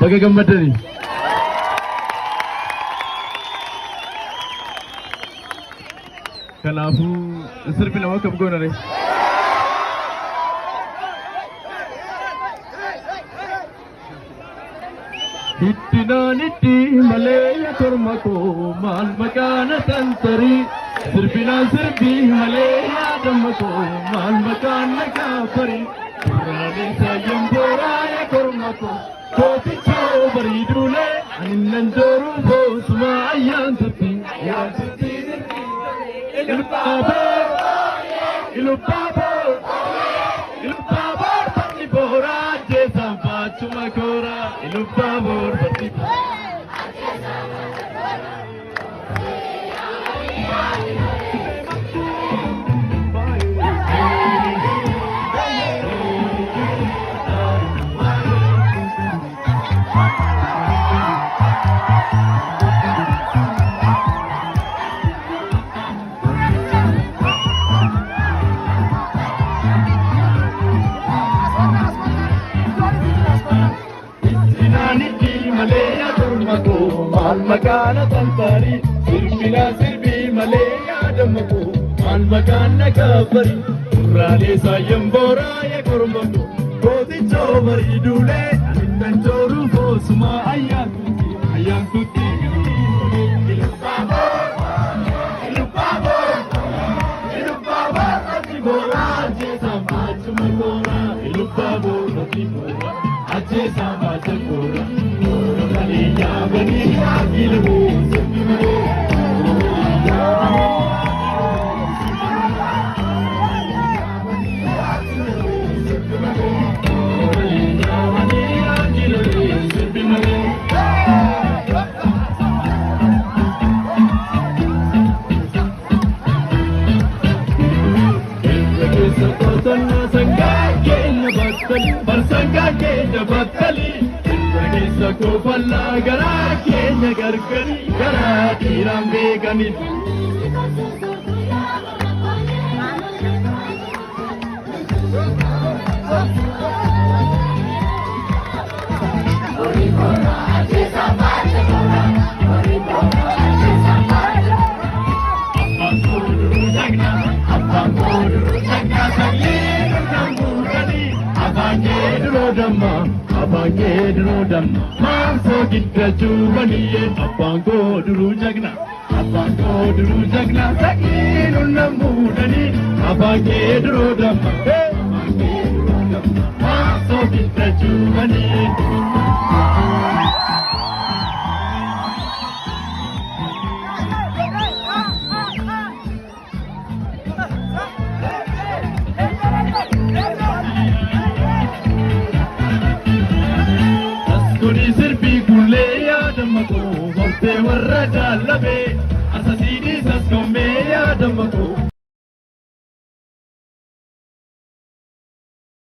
baga gammadani. Kanafu sirbi nama kam goona re. Hittinanitti malee korma koo maal makaana tantari. Sirbina sirbi malee yaadama koo maal makaana kaafari. Kuraalee saayyan booraaye korma koo kootichoo bariiduulee ani nan jooruu boosuma ayyaan turti. Ilubbaaboo barri booraa jeesaan baachuma kooraa. Ilubbaaboo barri Magana tantari, sirbina sirbi malaya damaku, man magana kafari, urale sayam bora ya kormako, koti chomari dule, anindan choru bosuma ayang kuti, ilupabo, ati bora, jesa machuma bora, ilupabo, ati bora, ajesa machakora. Bani Agilu, Sako falla gara kenya gargani gara tirambe gani. Abangedro dam, manso kita cubaniye. Abangedro jagna, sakinu namudani. Abangedro dam, manso kita cubaniye.